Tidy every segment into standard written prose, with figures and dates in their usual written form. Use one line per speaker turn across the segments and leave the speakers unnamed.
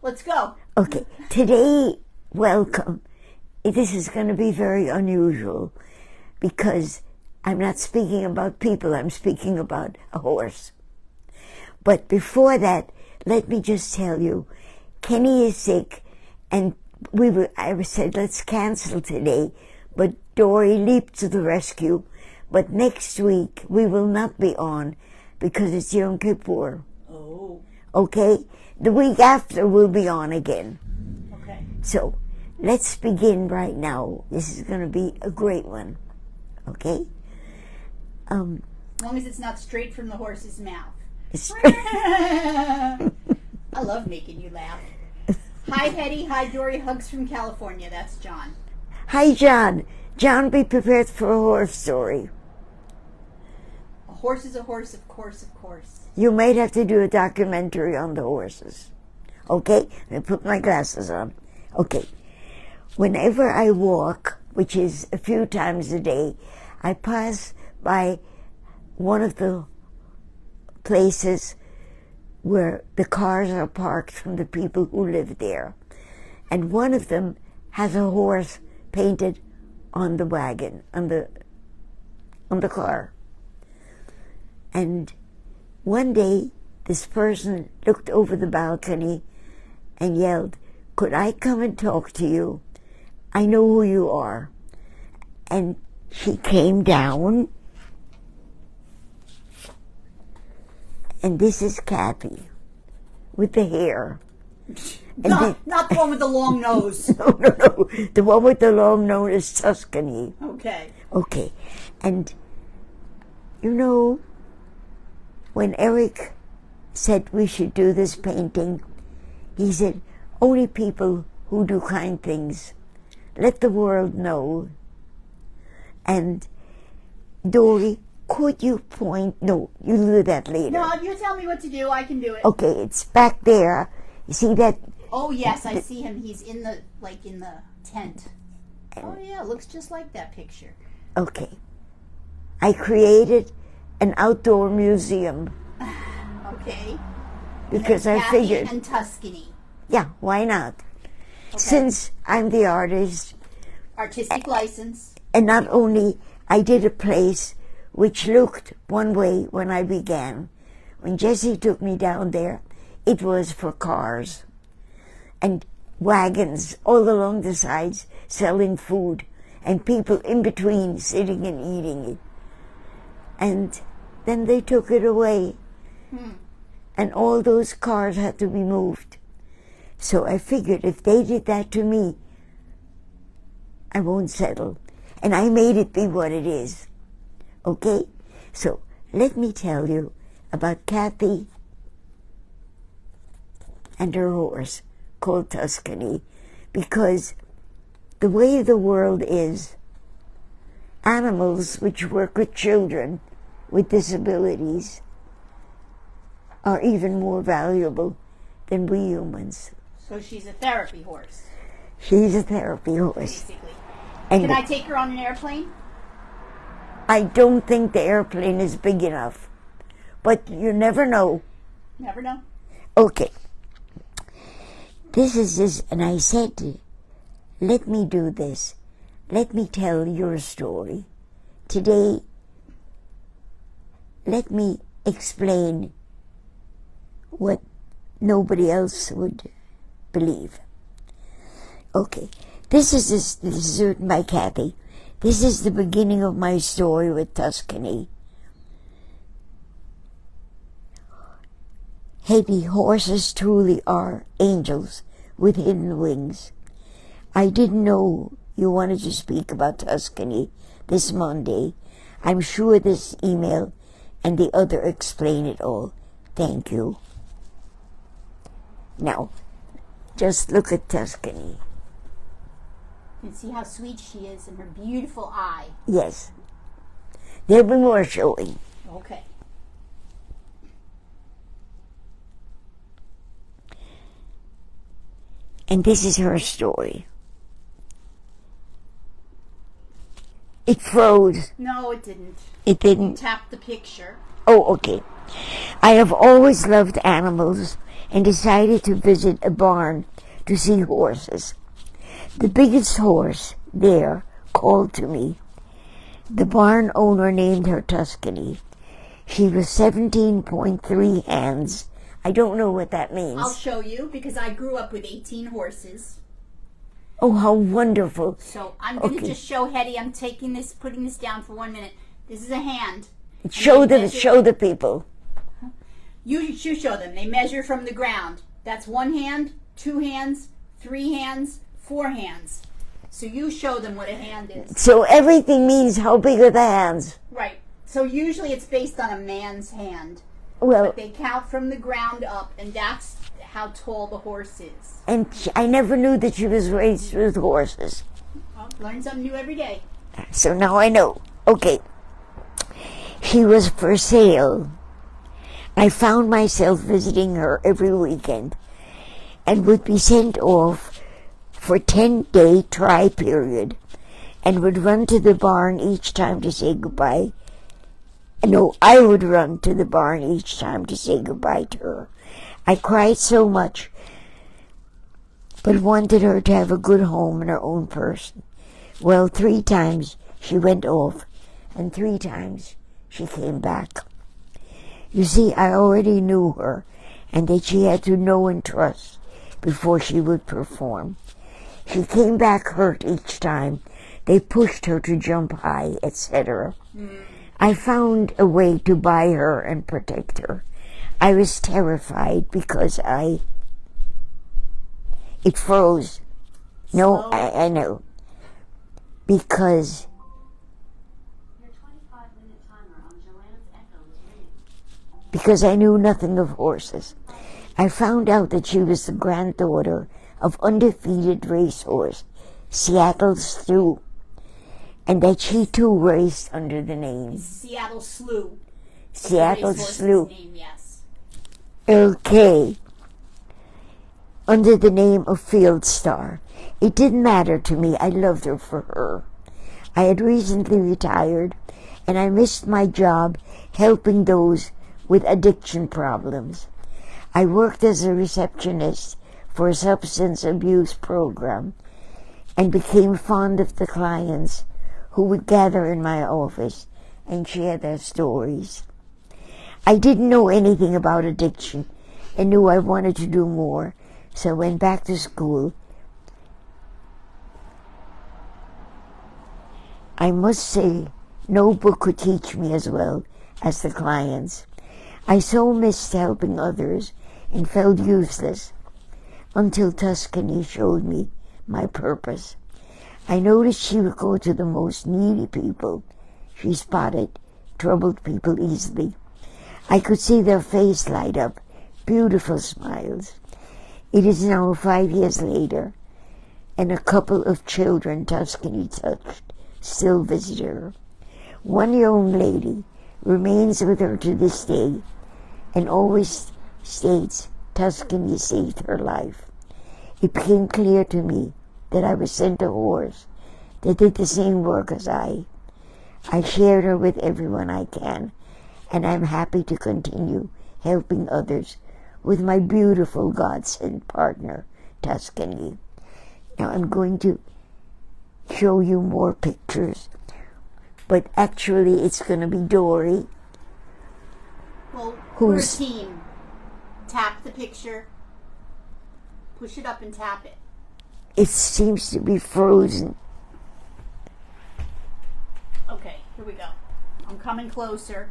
Let's go.
Okay, today, welcome. This is going to be very unusual because I'm not speaking about people, I'm speaking about a horse. But before that, let me just tell you, Kenny is sick, and I said, let's cancel today, but Dory leaped to the rescue. But next week, we will not be on because it's Yom Kippur.
Oh.
Okay? The week after, we'll be on again.
Okay.
So, let's begin right now. This is going to be a great one. Okay?
As long as it's not straight from the horse's mouth.
I
love making you laugh. Hi, Hetty. Hi, Dory. Hugs from California. That's John.
Hi, John. John, be prepared for a horse story.
A horse is a horse, of course, of course.
You might have to do a documentary on the horses. Okay? Let me put my glasses on. Okay. Whenever I walk, which is a few times a day, I pass by one of the places where the cars are parked from the people who live there. And one of them has a horse painted on the wagon, on the car. And one day, this person looked over the balcony and yelled, "Could I come and talk to you? I know who you are." And she came down, and this is Kathy with the hair.
Not the one with the long nose.
No. The one with the long nose is Tuscany.
Okay.
Okay. And, you know, when Eric said we should do this painting, he said, only people who do kind things. Let the world know. And, Dory, could you point? No, you do that later.
No, you tell me what to do. I can do it.
Okay, it's back there. You see that?
Oh, yes, I see him. He's in the tent. Oh, yeah, it looks just like that picture.
Okay. I created an outdoor museum.
Okay.
Because I
Kathy
figured...
and Tuscany.
Yeah, why not?
Okay.
Since I'm the artist...
Artistic license.
And not only, I did a place which looked one way when I began. When Jesse took me down there, it was for cars and wagons all along the sides selling food and people in between sitting and eating it. And then they took it away. And all those cars had to be moved. So I figured if they did that to me, I won't settle. And I made it be what it is. Okay? So let me tell you about Kathy and her horse called Tuscany, because the way the world is, animals which work with children with disabilities are even more valuable than we humans.
So she's a therapy horse.
She's a therapy horse.
Basically.
And
Can I take her on an airplane?
I don't think the airplane is big enough. But you never know.
Never know.
Okay. This is this, and I said, let me do this. Let me tell your story. Today, let me explain what nobody else would believe. Okay. This is written by Kathy. This is the beginning of my story with Tuscany. Hetty, horses truly are angels with hidden wings. I didn't know you wanted to speak about Tuscany this Monday. I'm sure this email and the other explain it all. Thank you. Now, just look at Tuscany.
You can see how sweet she is and her beautiful eye.
Yes. There'll be more showing.
Okay.
And this is her story. It froze.
No, it didn't.
It didn't.
Tap the picture.
Oh, okay. I have always loved animals and decided to visit a barn to see horses. The biggest horse there called to me. The barn owner named her Tuscany. She was 17.3 hands. I don't know what that means.
I'll show you because I grew up with 18 horses.
Oh, how wonderful.
So I'm going to just show Hetty. I'm putting this down for 1 minute. This is a hand.
Show the people.
You show them. They measure from the ground. That's 1 hand, 2 hands, 3 hands, 4 hands. So you show them what a hand is.
So everything means how big are the hands?
Right. So usually it's based on a man's hand.
Well,
but they count from the ground up, and that's how tall the horse is.
And I never knew that she was raised with horses.
Well, learn something new every day.
So now I know. Okay. She was for sale. I found myself visiting her every weekend and would be sent off for a 10-day try period and would run to the barn each time to say goodbye. No, I would run to the barn each time to say goodbye to her. I cried so much, but wanted her to have a good home and her own person. Well, 3 times she went off, and 3 times she came back. You see, I already knew her, and that she had to know and trust before she would perform. She came back hurt each time. They pushed her to jump high, etc. I found a way to buy her and protect her. I was terrified because it froze. No, I know. Because
your 25-minute timer on Joanna's Echo is ringing.
Because I knew nothing of horses. I found out that she was the granddaughter of undefeated racehorse Seattle Stew, and that she too raced under the name
Seattle Slew.
Seattle Slew.
Name, yes.
Okay. Under the name of Field Star. It didn't matter to me. I loved her for her. I had recently retired, and I missed my job helping those with addiction problems. I worked as a receptionist for a substance abuse program and became fond of the clients who would gather in my office and share their stories. I didn't know anything about addiction and knew I wanted to do more, so I went back to school. I must say, no book could teach me as well as the clients. I so missed helping others and felt useless until Tuscany showed me my purpose. I noticed she would go to the most needy people. She spotted troubled people easily. I could see their face light up, beautiful smiles. It is now 5 years later, and a couple of children Tuscany touched still visit her. One young lady remains with her to this day and always states Tuscany saved her life. It became clear to me that I was sent a horse that did the same work as I. I shared her with everyone I can, and I'm happy to continue helping others with my beautiful God-sent partner, Tuscany. Now I'm going to show you more pictures, but actually it's going to be Dory.
Well, we're a team. Tap the picture. Push it up and tap it.
It seems to be frozen.
Okay, here we go. I'm coming closer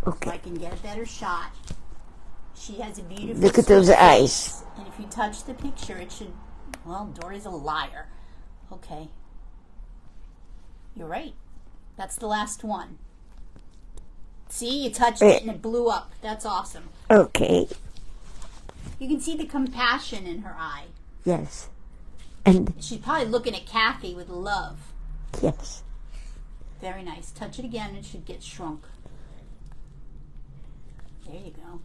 so I can get a better shot. She has a beautiful
Look at those eyes.
And if you touch the picture, it should... Well, Dory's a liar. Okay. You're right. That's the last one. See, you touched it and it blew up. That's awesome.
Okay.
You can see the compassion in her eye.
Yes. And
she's probably looking at Kathy with love.
Yes.
Very nice. Touch it again, it should get shrunk. There you go.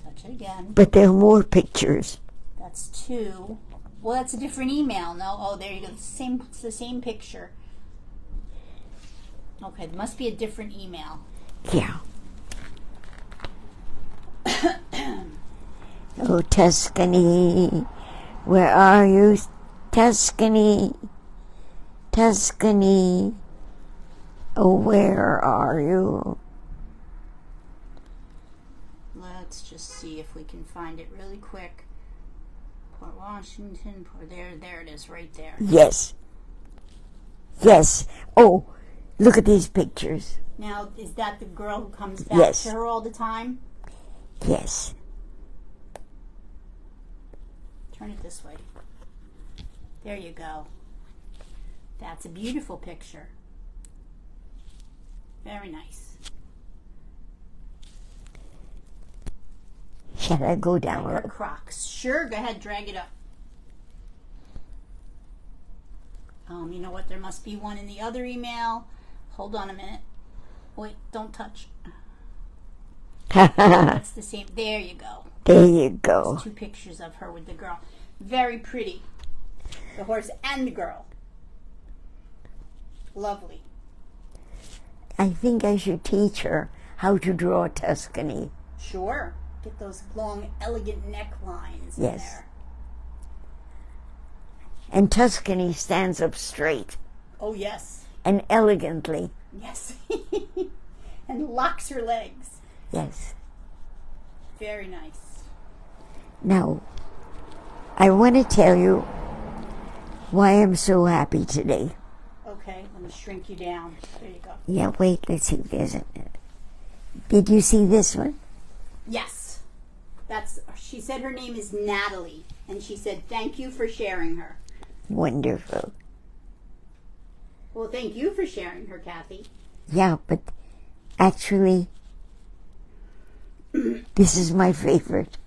Touch it again.
But there are more pictures.
That's 2. Well, that's a different email. No, oh, there you go. It's the same picture. Okay, there must be a different email.
Yeah. Oh, Tuscany, where are you? Tuscany, Tuscany, oh, where are you?
Let's just see if we can find it really quick. Port Washington, there it is, right there.
Yes. Yes. Oh, look at these pictures.
Now, is that the girl who comes back
Yes.
to her all the time?
Yes.
Turn it this way. There you go. That's a beautiful picture. Very nice.
Shall I go down?
Her Crocs. Sure, go ahead, drag it up. You know what? There must be one in the other email. Hold on a minute. Wait, don't touch. That's the same. There you go.
There you go.
There's 2 pictures of her with the girl. Very pretty. The horse and the girl. Lovely.
I think I should teach her how to draw Tuscany.
Sure. Get those long, elegant necklines in
Yes.
there.
And Tuscany stands up straight
Oh, yes.
and elegantly.
Yes. And locks her legs.
Yes.
Very nice.
Now, I want to tell you why I'm so happy today.
Okay, let me shrink you down. There you go.
Yeah, wait, let's see if there's a... Did you see this one?
Yes. She said her name is Natalie, and she said thank you for sharing her.
Wonderful.
Well, thank you for sharing her, Kathy.
Yeah, but actually, this is my favorite.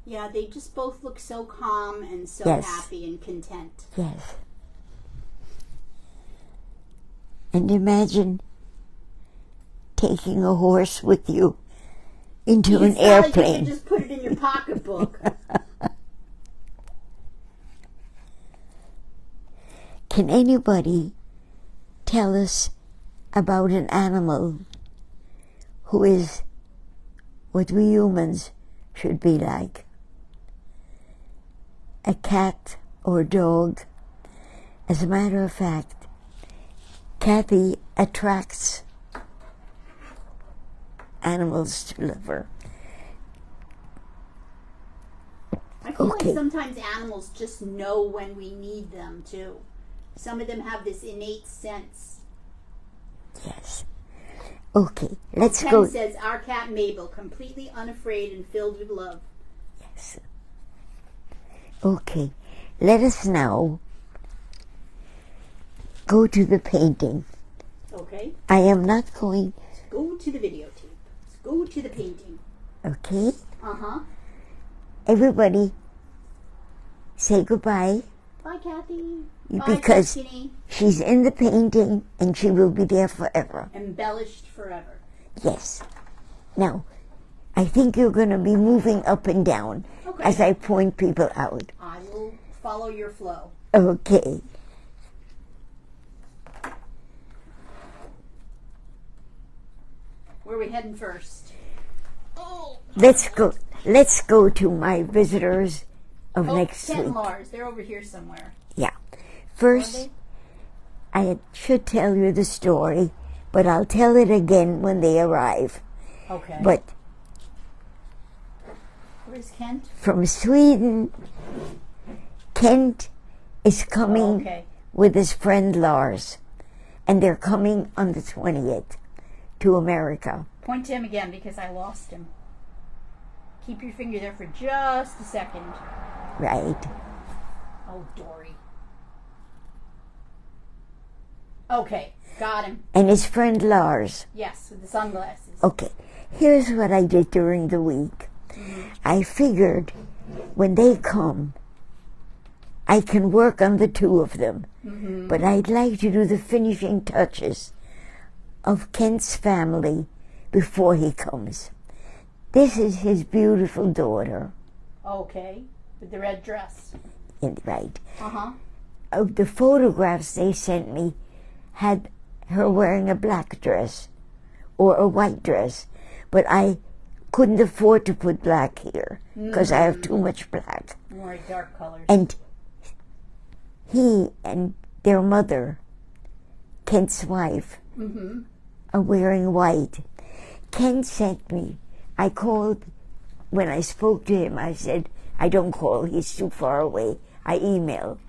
Yeah, they just both look so calm and so
Yes.
happy and content.
Yes. And imagine taking a horse with you into an
It's not like you
airplane.
can just put it in your pocketbook.
Can anybody tell us about an animal who is what we humans should be like? A cat or dog? As a matter of fact, Kathy attracts animals to love her.
I feel
Okay.
like sometimes animals just know when we need them, too. Some of them have this innate sense.
Yes. Okay, let's
Ken
go.
says, our cat Mabel, completely unafraid and filled with love.
Yes. Okay, let us now go to the painting.
Okay,
I am not going,
let's go to the videotape. Let's go to the painting.
okay?
Uh-huh.
Everybody say goodbye
Bye, Kathy.
because
Bye, Tuscany.
she's in the painting and she will be there forever.
Embellished forever.
Yes. Now, I think you're going to be moving up and down
Okay.
as I point people out.
I will follow your flow.
Okay.
Where are we heading first? Oh,
Let's go to my visitors of next
Ken and
week.
Lars. They're over here somewhere.
Yeah.
Are
First,
they?
I should tell you the story, but I'll tell it again when they arrive.
Okay.
But
Where's Kent?
from Sweden, Kent is coming
Okay.
with his friend Lars, and they're coming on the 20th to America.
Point to him again because I lost him. Keep your finger there for just a second.
Right.
Oh, Dory. Okay, got him.
And his friend Lars.
Yes, with the sunglasses.
Okay, here's what I did during the week. I figured when they come, I can work on the two of them. But I'd like to do the finishing touches of Kent's family before he comes. This is his beautiful daughter.
Okay, with the red dress.
Right.
Uh-huh.
Of the photographs they sent me had her wearing a black dress or a white dress, but I couldn't afford to put black here because I have too much black.
More dark colors.
And he and their mother, Kent's wife, are wearing white. Kent sent me, I called, when I spoke to him, I said, I don't call, he's too far away. I email.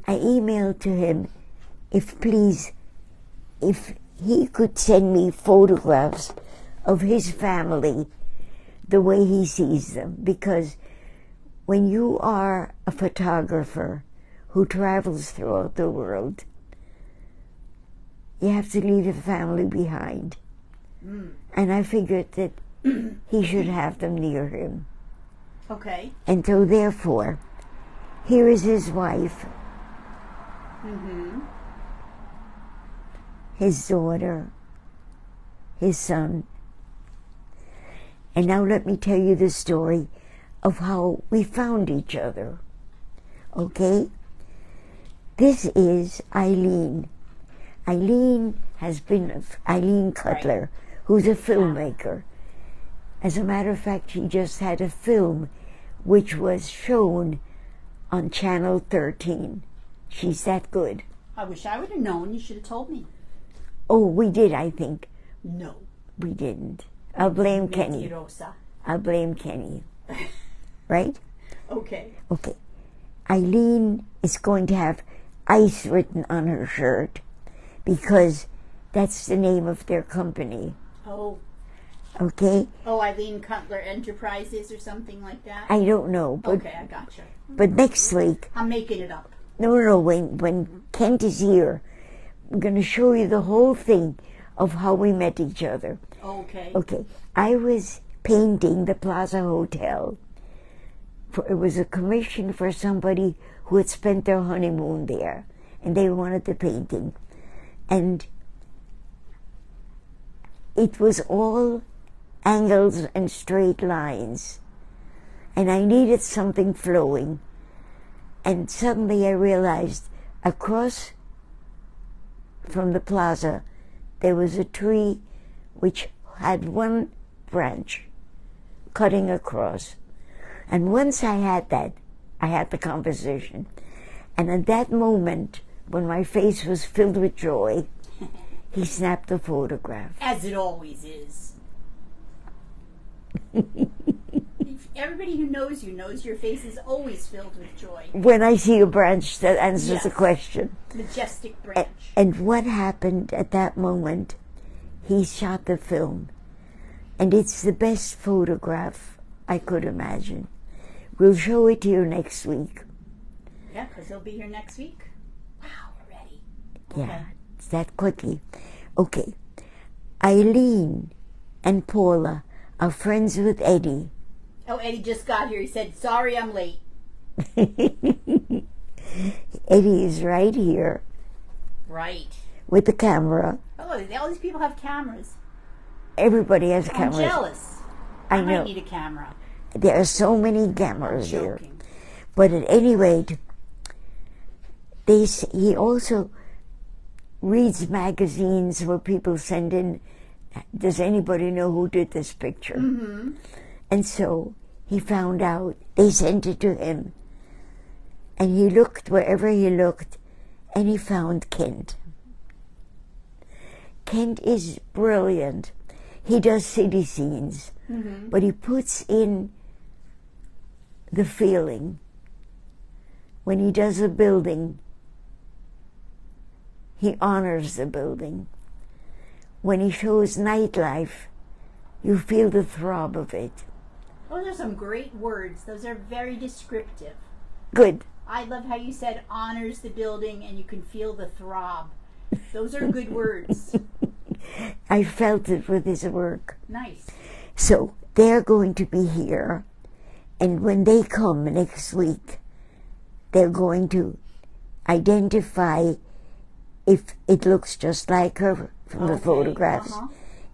I emailed to him, if he could send me photographs of his family the way he sees them. Because when you are a photographer who travels throughout the world, you have to leave your family behind. And I figured that he should have them near him.
Okay.
And so therefore, here is his wife, his daughter, his son. And now let me tell you the story of how we found each other. Okay? This is Eileen. Eileen Cutler, who's a filmmaker. As a matter of fact, she just had a film which was shown on Channel 13. She's that good.
I wish I would have known. You should have told me.
Oh, we did, I think.
No.
We didn't. I'll blame Kenny.
Mentirosa.
I'll blame Kenny. Right?
Okay.
Okay. Eileen is going to have ICE written on her shirt because that's the name of their company.
Oh.
Okay?
Oh, Eileen Cutler Enterprises or something like that?
I don't know. But,
Okay, I gotcha.
but next week,
I'm making it up.
no, when Kent is here, I'm going to show you the whole thing of how we met each other.
Okay.
Okay. I was painting the Plaza Hotel. It was a commission for somebody who had spent their honeymoon there, and they wanted the painting. And it was all angles and straight lines. And I needed something flowing. And suddenly I realized across from the plaza there was a tree which had one branch cutting across. And once I had that, I had the composition. And at that moment, when my face was filled with joy, he snapped the photograph.
As it always is. Everybody who knows you knows your face is always filled with joy.
When I see a branch that answers
Yes.
the question.
Majestic branch.
And what happened at that moment, he shot the film. And it's the best photograph I could imagine. We'll show it to you next week.
Yeah, because he'll be here next week. Wow, we're ready.
Yeah, it's that quickly. Okay. Eileen and Paula are friends with Eddie.
Oh, Eddie just got here. He said, sorry I'm late.
Eddie is right here
Right.
with the camera.
Oh, all these people have cameras.
Everybody has
I'm
cameras.
jealous.
I
might
know.
need a camera.
There are so many cameras here.
Joking.
But at any rate, he also reads magazines where people send in, does anybody know who did this picture?
Mm-hmm.
And so he found out, they sent it to him. And he looked wherever he looked, and he found Kent. Kent is brilliant. He does city scenes, but he puts in the feeling. When he does a building, he honors the building. When he shows nightlife, you feel the throb of it.
Those are some great words. Those are very descriptive.
Good.
I love how you said honors the building and you can feel the throb. Those are good words.
I felt it with his work.
Nice.
So they're going to be here, and when they come next week, they're going to identify if it looks just like her from the photographs.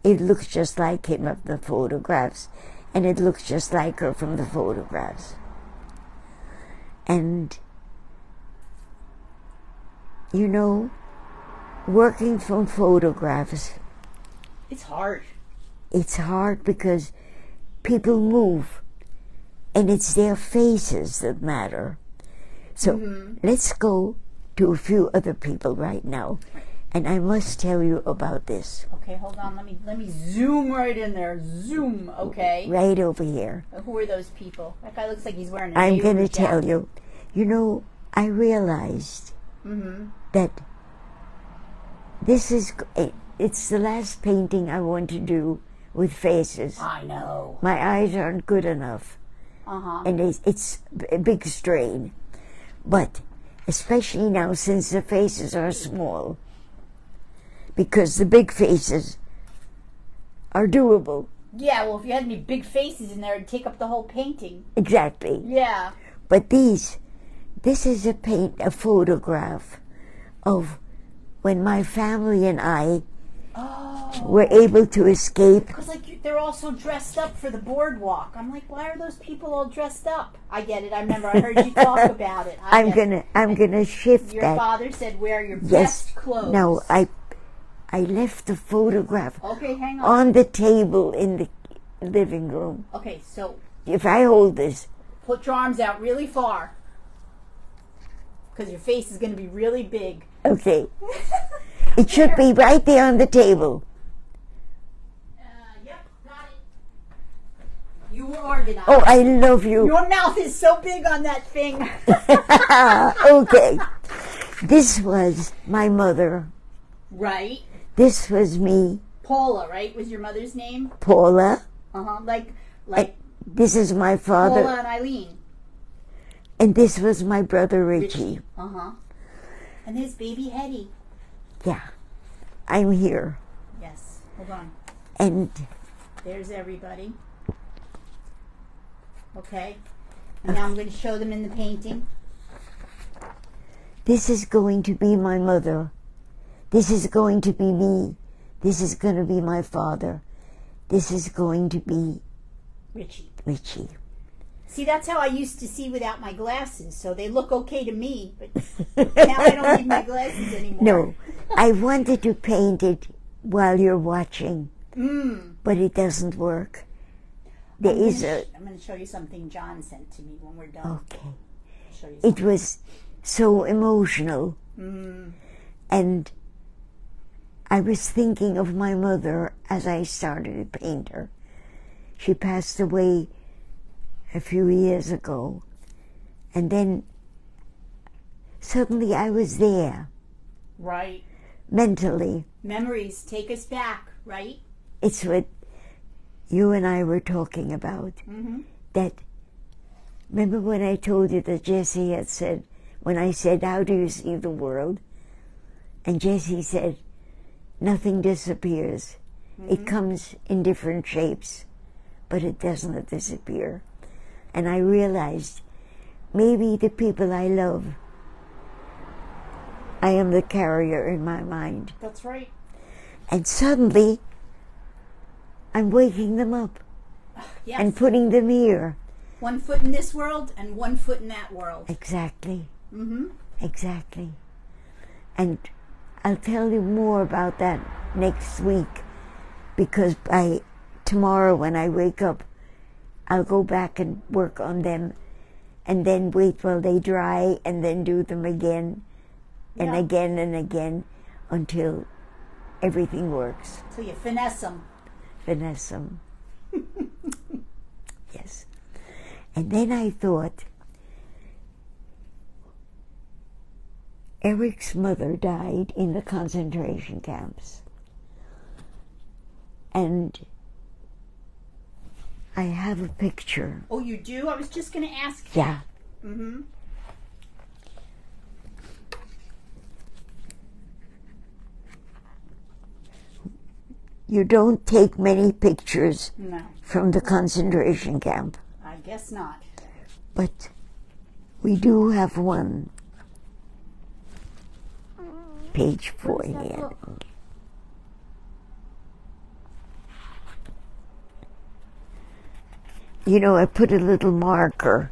It looks just like him of the photographs, and it looks just like her from the photographs. And, you know, working from photographs,
It's hard.
it's hard because people move, and it's their faces that matter. So let's go to a few other people right now, and I must tell you about this.
Okay, hold on. Let me zoom right in there. Zoom. Okay.
Right over here.
Who are those people? That guy looks like he's wearing a
I'm going to
Nehru
tell
jacket.
you. You know, I realized that it's the last painting I want to do with faces.
I know.
My eyes aren't good enough, and it's a big strain. But especially now, since the faces are small, because the big faces are doable.
Yeah, well, if you had any big faces in there, it'd take up the whole painting.
Exactly.
Yeah.
But this is a photograph of when my family and I were able to escape.
Because they're all so dressed up for the boardwalk. I'm like, why are those people all dressed up? I get it. I remember I heard you talk about it.
I'm gonna shift
Your
that.
father said wear your
Yes.
best clothes.
No, I left the photograph
Okay, hang on.
on the table in the living room.
Okay, so
If I hold this,
put your arms out really far. Because your face is going to be really big.
okay, it should be right there on the table.
Yep, got it. You were organized.
Oh, I love you.
Your mouth is so big on that thing.
Okay, this was my mother.
Right.
This was me,
Paula, right, was your mother's name?
Paula.
Like
This is my father,
Paula and Eileen.
and this was my brother Richie.
And his baby Hetty.
Yeah, I'm here,
Yes. Hold on.
and
There's everybody. Okay. And now I'm going to show them in the painting.
this is going to be my mother. This is going to be me. This is going to be my father. This is going to be
Richie.
Richie.
See, that's how I used to see without my glasses. So they look okay to me, but now I don't need my glasses anymore.
No, I wanted to paint it while you're watching, but it doesn't work. There is
I'm going to show you something John sent to me when we're done.
Okay.
I'll show you
It was so emotional, and I was thinking of my mother as I started to paint her. She passed away a few years ago, and then suddenly I was there,
Right.
mentally.
Memories take us back, right?
It's what you and I were talking about. That, remember when I told you that Jesse had said, when I said, how do you see the world? And Jesse said, nothing disappears. It comes in different shapes, but it doesn't disappear. And I realized, maybe the people I love, I am the carrier in my mind.
That's right.
And suddenly, I'm waking them up
Yes.
and putting them here.
1 foot in this world and 1 foot in that world.
Exactly. Exactly. And I'll tell you more about that next week, because by tomorrow when I wake up, I'll go back and work on them, and then wait while they dry, and then do them again and
Yeah.
again and again until everything works.
So you finesse them.
Finesse them. Yes. And then I thought, Eric's mother died in the concentration camps. And I have a picture.
Oh, you do? I was just going to ask.
Yeah. You don't take many pictures
No,
from the concentration camp,
I guess not.
but we do have one. Page 4
Where's that
here.
book?
You know, I put a little marker,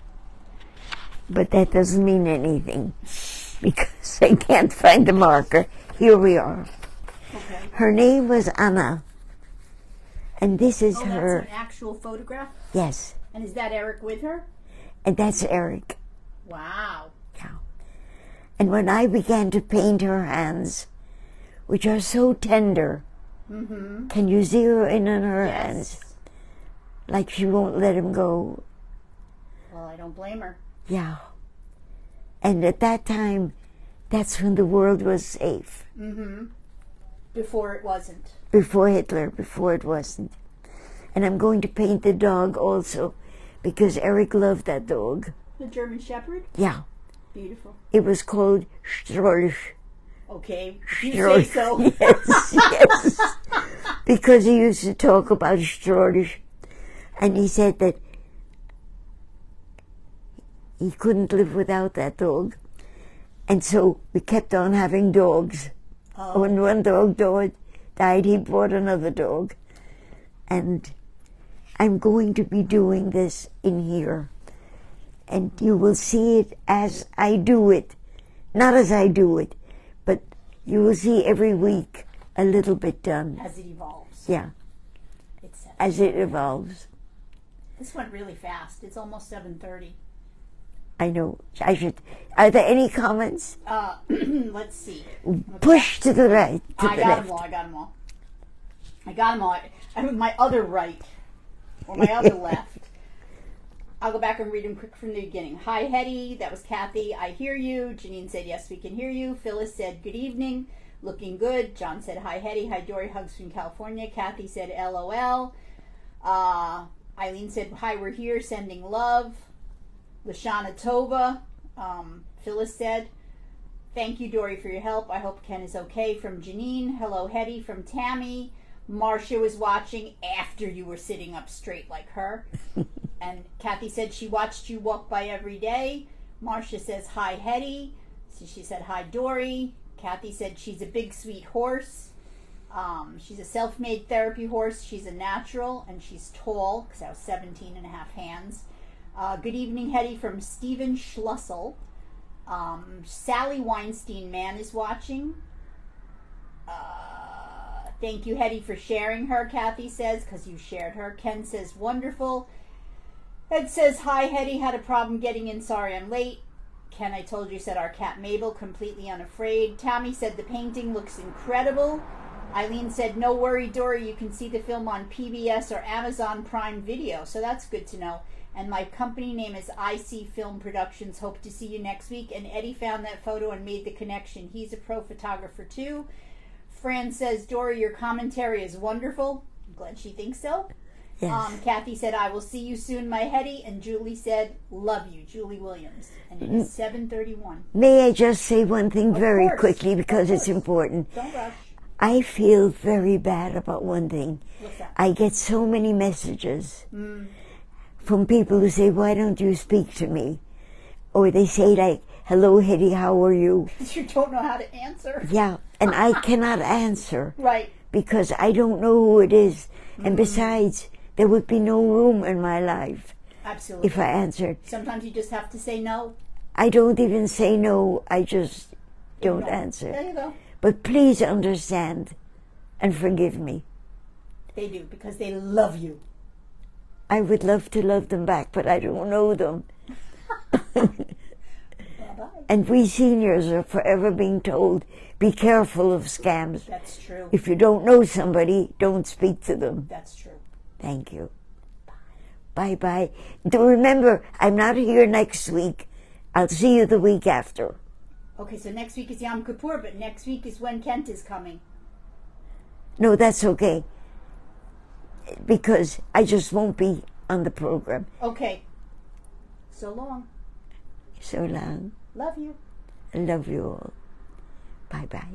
but that doesn't mean anything because I can't find the marker. Here we are.
Okay.
Her name was Anna, And this is
Oh,
her.
that's an actual photograph?
Yes.
And is that Eric with her?
And that's Eric.
Wow.
Yeah. And when I began to paint her hands, which are so tender, can you zero in on her hands? Like she won't let him go.
Well, I don't blame her.
Yeah. And at that time, that's when the world was safe.
Before it wasn't.
Before Hitler, before it wasn't. And I'm going to paint the dog also, because Eric loved that dog.
The German Shepherd?
Yeah.
Beautiful.
It was called Strolch.
Okay, you say so.
Yes, yes. Because he used to talk about Strolch. And he said that he couldn't live without that dog. And so we kept on having dogs. When one dog died, he bought another dog. And I'm going to be doing this in here. And you will see it as I do it. Not as I do it, but you will see every week a little bit done.
As it evolves.
Yeah,
It's
as it evolves.
This went really fast. It's almost 7:30.
I know. I should. Are there any comments?
Let's see.
Push to the right, to
I
the
got
left.
them all. I got them all. I have my other right, or my other left. I'll go back and read them quick from the beginning. Hi, Hetty. That was Kathy. I hear you. Janine said, yes, we can hear you. Phyllis said, good evening. Looking good. John said, hi, Hetty. Hi, Dory. Hugs from California. Kathy said, LOL. Eileen said, hi, we're here. Sending love. Lashana Tova. Phyllis said, thank you, Dory, for your help. I hope Ken is okay. From Janine. Hello, Hetty. From Tammy. Marcia was watching after you were sitting up straight like her. And Kathy said she watched you walk by every day. Marcia says, hi, Hetty. So she said, hi, Dory. Kathy said she's a big, sweet horse. She's a self-made therapy horse. She's a natural, and she's tall, because I was 17 and a half hands. Good evening, Hetty, from Stephen Schlussel. Sally Weinstein Mann is watching. Thank you, Hetty, for sharing her, Kathy says, because you shared her. Ken says, wonderful. Ed says, hi, Hetty, had a problem getting in. Sorry I'm late. Ken, I told you, said our cat Mabel, completely unafraid. Tammy said the painting looks incredible. Eileen said, no worry, Dory, you can see the film on PBS or Amazon Prime Video, so that's good to know. And my company name is IC Film Productions. Hope to see you next week. And Eddie found that photo and made the connection. He's a pro photographer, too. Fran says, Dory, your commentary is wonderful. I'm glad she thinks so.
Yes.
Kathy said, I will see you soon, my Hetty. And Julie said, love you, Julie Williams. And it is 7:31.
May I just say one thing very
course.
quickly, because
Of
it's
course.
important.
Don't rush.
I feel very bad about one thing.
What's that?
I get so many messages from people who say, why don't you speak to me? Or they say like, hello, Hetty, how are you?
You don't know how to answer.
Yeah, and I cannot answer.
Right.
Because I don't know who it is. And besides, there would be no room in my life
Absolutely.
if I answered.
Sometimes you just have to say no.
I don't even say no, I just don't answer.
There you go.
But please understand and forgive me.
They do, because they love you.
I would love to love them back, but I don't know them.
Bye-bye.
And we seniors are forever being told, be careful of scams.
That's true.
If you don't know somebody, don't speak to them.
That's true.
Thank you. Bye-bye. Do remember, I'm not here next week. I'll see you the week after.
Okay, so next week is Yom Kippur, but next week is when Kent is coming.
No, that's okay. Because I just won't be on the program.
Okay. So long.
So long.
Love you.
I love you all. Bye-bye.